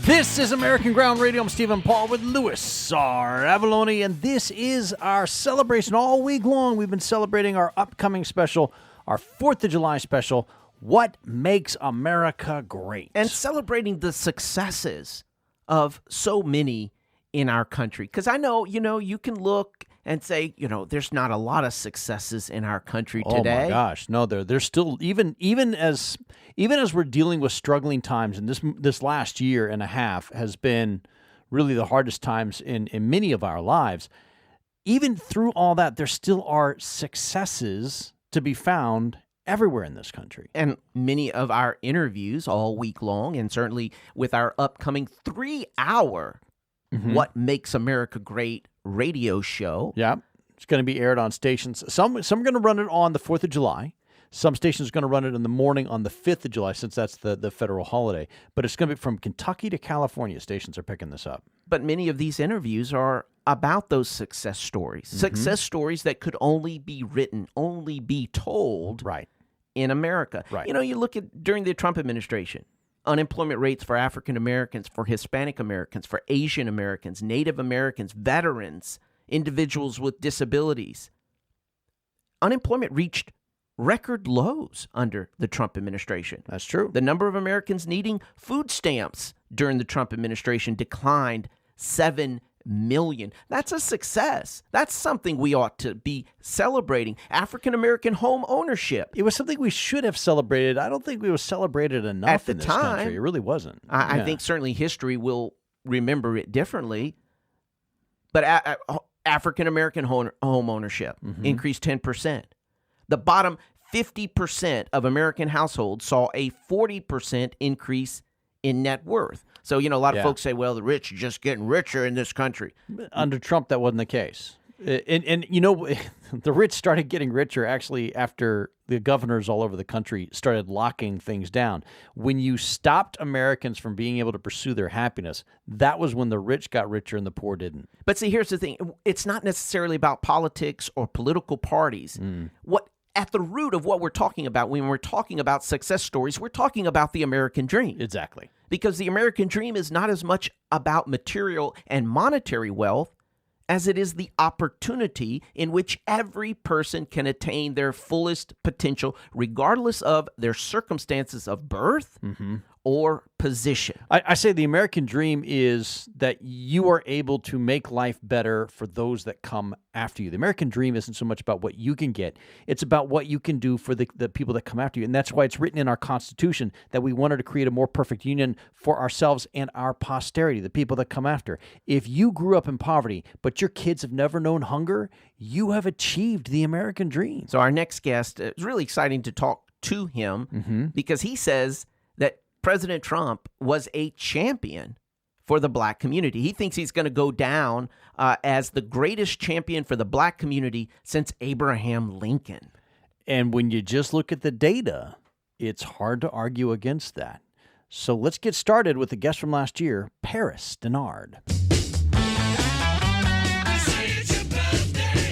This is American Ground Radio. I'm Stephen Paul with Louis R. Avalone, and this is our celebration. All week long, we've been celebrating our upcoming special, our 4th of July special, What Makes America Great? And celebrating the successes of so many in our country. Because I know, you can look and say, there's not a lot of successes in our country today. Oh my gosh, no, there's still even as we're dealing with struggling times, and this last year and a half has been really the hardest times in many of our lives. Even through all that, there still are successes to be found everywhere in this country. And many of our interviews all week long, and certainly with our upcoming 3-hour What Makes America Great radio show. Yeah, it's going to be aired on stations. Some are going to run it on the 4th of July. Some stations are going to run it in the morning on the 5th of July, since that's the federal holiday. But it's going to be from Kentucky to California. Stations are picking this up. But many of these interviews are about those success stories. Success stories that could only be written, only be told in America. Right. You look at during the Trump administration, unemployment rates for African Americans, for Hispanic Americans, for Asian Americans, Native Americans, veterans, individuals with disabilities. Unemployment reached record lows under the Trump administration. That's true. The number of Americans needing food stamps during the Trump administration declined 7 million. That's a success. That's something we ought to be celebrating. African-American home ownership. It was something we should have celebrated. I don't think we was celebrated enough at the in this time. country. It really wasn't. I think certainly history will remember it differently. But African-American home ownership increased 10%. The bottom 50% of American households saw a 40% increase in net worth. So, a lot of folks say, well, the rich are just getting richer in this country. Under Trump, that wasn't the case. And the rich started getting richer actually after the governors all over the country started locking things down. When you stopped Americans from being able to pursue their happiness, that was when the rich got richer and the poor didn't. But see, here's the thing. It's not necessarily about politics or political parties. What at the root of what we're talking about when we're talking about success stories, we're talking about the American dream. Exactly. Because the American dream is not as much about material and monetary wealth as it is the opportunity in which every person can attain their fullest potential, regardless of their circumstances of birth or position. I say the American dream is that you are able to make life better for those that come after you. The American dream isn't so much about what you can get. It's about what you can do for the people that come after you. And that's why it's written in our Constitution that we wanted to create a more perfect union for ourselves and our posterity, the people that come after. If you grew up in poverty, but your kids have never known hunger, you have achieved the American dream. So our next guest, it's really exciting to talk to him because he says that President Trump was a champion for the black community. He thinks he's going to go down as the greatest champion for the black community since Abraham Lincoln. And when you just look at the data, it's hard to argue against that. So let's get started with the guest from last year, Paris Dennard.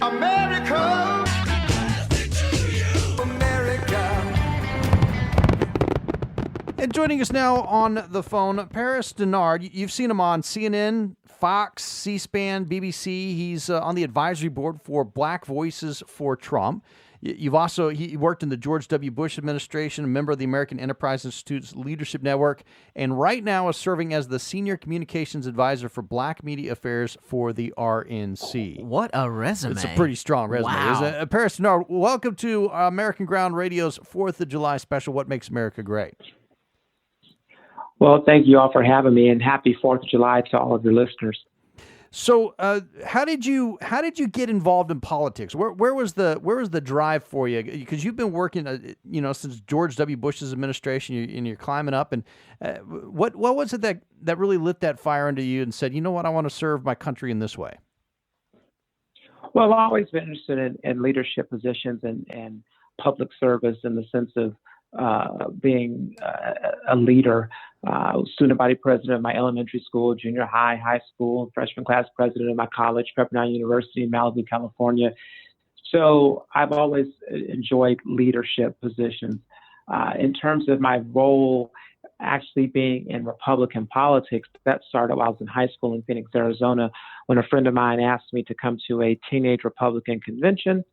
America. And joining us now on the phone, Paris Dennard. You've seen him on CNN, Fox, C-SPAN, BBC. He's on the advisory board for Black Voices for Trump. He worked in the George W. Bush administration, a member of the American Enterprise Institute's Leadership Network, and right now is serving as the Senior Communications Advisor for Black Media Affairs for the RNC. What a resume. It's a pretty strong resume, isn't it? Paris Dennard, welcome to American Ground Radio's 4th of July special, What Makes America Great? Well, thank you all for having me, and happy 4th of July to all of your listeners. So, how did you get involved in politics? Where was the drive for you? Because you've been working, since George W. Bush's administration, and you're climbing up. And what was it that really lit that fire into you and said, you know what, I want to serve my country in this way? Well, I've always been interested in leadership positions and public service in the sense of being a leader. Student body president of my elementary school, junior high, high school, freshman class president of my college, Pepperdine University in Malibu, California. So I've always enjoyed leadership positions. In terms of my role actually being in Republican politics. That started while I was in high school in Phoenix, Arizona, when a friend of mine asked me to come to a teenage Republican convention.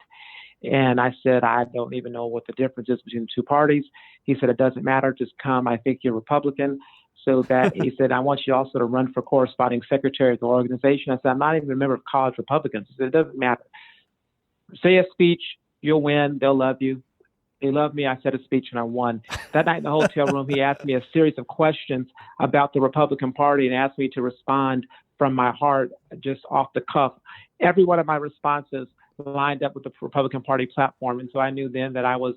And I said, I don't even know what the difference is between the two parties. He said, it doesn't matter. Just come. I think you're Republican. So that he said, I want you also to run for corresponding secretary of the organization. I said, I'm not even a member of college Republicans. He said, it doesn't matter. Say a speech. You'll win. They'll love you. They loved me. I said a speech and I won. That night in the hotel room, he asked me a series of questions about the Republican Party and asked me to respond from my heart, just off the cuff. Every one of my responses lined up with the Republican Party platform. And so I knew then that I was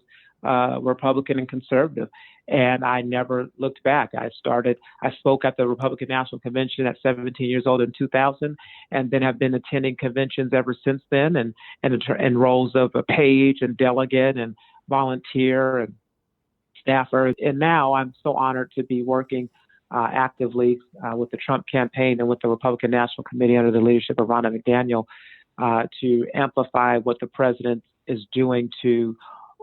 Republican and conservative. And I never looked back. I spoke at the Republican National Convention at 17 years old in 2000, and then have been attending conventions ever since then, and in roles of a page and delegate and volunteer and staffer. And now I'm so honored to be working actively with the Trump campaign and with the Republican National Committee under the leadership of Ronna McDaniel to amplify what the president is doing to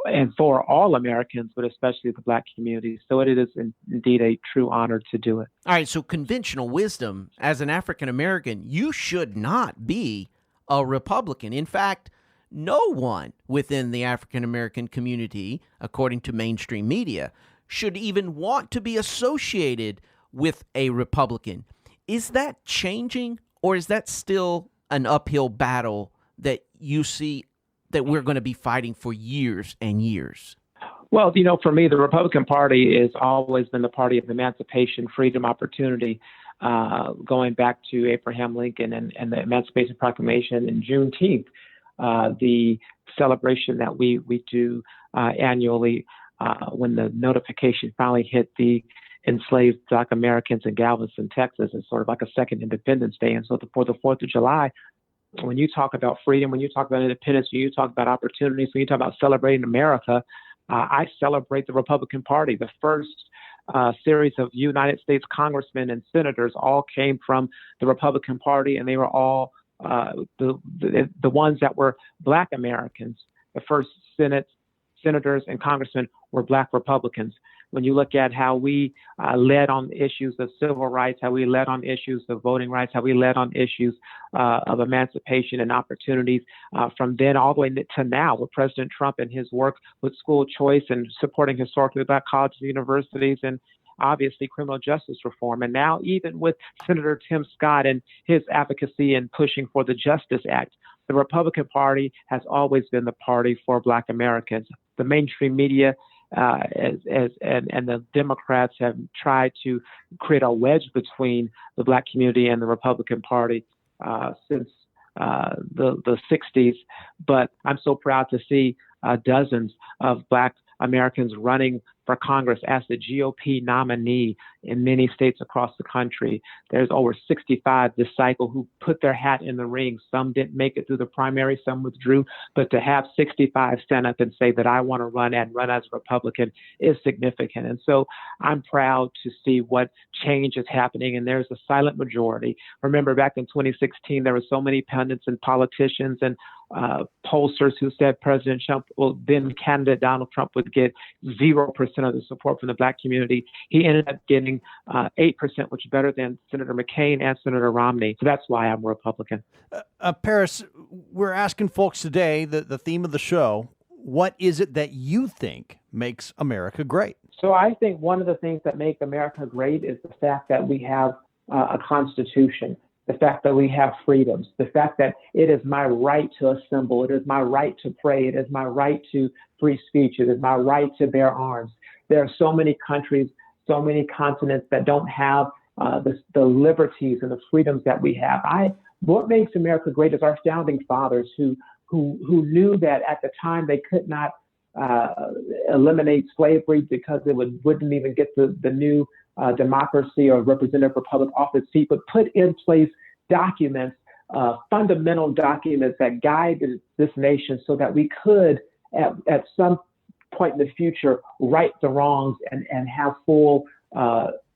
and for all Americans, but especially the Black community. So it is indeed a true honor to do it. All right, so conventional wisdom, as an African American, you should not be a Republican. In fact, no one within the African American community, according to mainstream media, should even want to be associated with a Republican. Is that changing, or is that still an uphill battle that you see that we're going to be fighting for years and years? Well, for me, the Republican Party has always been the party of emancipation, freedom, opportunity, going back to Abraham Lincoln and the Emancipation Proclamation and Juneteenth, the celebration that we do annually when the notification finally hit the enslaved Black Americans in Galveston, Texas. It's sort of like a second Independence Day. And so for the 4th of July, when you talk about freedom, when you talk about independence, when you talk about opportunities, when you talk about celebrating America, I celebrate the Republican Party. The first series of United States congressmen and senators all came from the Republican Party, and they were all the ones that were Black Americans. The first senators and congressmen were Black Republicans. When you look at how we led on issues of civil rights, how we led on issues of voting rights, how we led on issues of emancipation and opportunities, from then all the way to now with President Trump and his work with school choice and supporting historically Black colleges and universities, and obviously criminal justice reform. And now even with Senator Tim Scott and his advocacy and pushing for the Justice Act, the Republican Party has always been the party for Black Americans. The mainstream media and the Democrats have tried to create a wedge between the Black community and the Republican Party since the 60s. But I'm so proud to see dozens of Black Americans running for Congress as the GOP nominee in many states across the country. There's over 65 this cycle who put their hat in the ring. Some didn't make it through the primary, some withdrew. But to have 65 stand up and say that I want to run and run as a Republican is significant. And so I'm proud to see what change is happening. And there's a silent majority. Remember, back in 2016, there were so many pundits and politicians and pollsters who said President Trump, well, then candidate Donald Trump would get 0% of the support from the Black community. He ended up getting 8%, which is better than Senator McCain and Senator Romney. So that's why I'm a Republican. Paris, we're asking folks today, the theme of the show, what is it that you think makes America great? So I think one of the things that make America great is the fact that we have a Constitution, the fact that we have freedoms, the fact that it is my right to assemble, it is my right to pray, it is my right to free speech, it is my right to bear arms. There are so many countries, so many continents that don't have the liberties and the freedoms that we have. What makes America great is our founding fathers who knew that at the time they could not eliminate slavery because it wouldn't even get the new democracy or representative republic off its feet, but put in place documents, fundamental documents that guided this nation so that we could, at some point in the future, right the wrongs and have full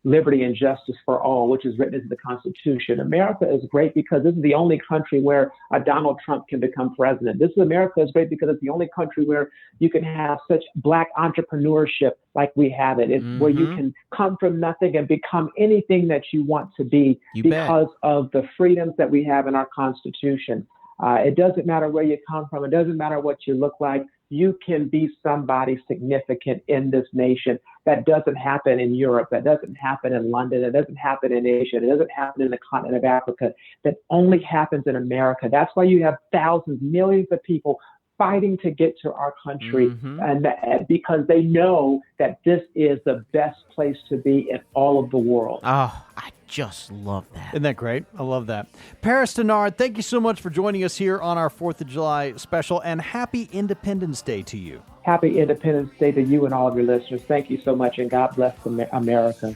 liberty and justice for all, which is written into the Constitution. America is great because this is the only country where Donald Trump can become president. America is great because it's the only country where you can have such Black entrepreneurship like we have it. It's where you can come from nothing and become anything that you want to be because of the freedoms that we have in our Constitution. It doesn't matter where you come from. It doesn't matter what you look like. You can be somebody significant in this nation. That doesn't happen in Europe. That doesn't happen in London. It doesn't happen in Asia. It doesn't happen in the continent of Africa. That only happens in America. That's why you have thousands, millions of people fighting to get to our country, and because they know that this is the best place to be in all of the world. Oh, I just love that. Isn't that great? I love that. Paris Dennard, thank you so much for joining us here on our 4th of July special, and happy Independence Day to you. Happy Independence Day to you and all of your listeners. Thank you so much, and God bless America.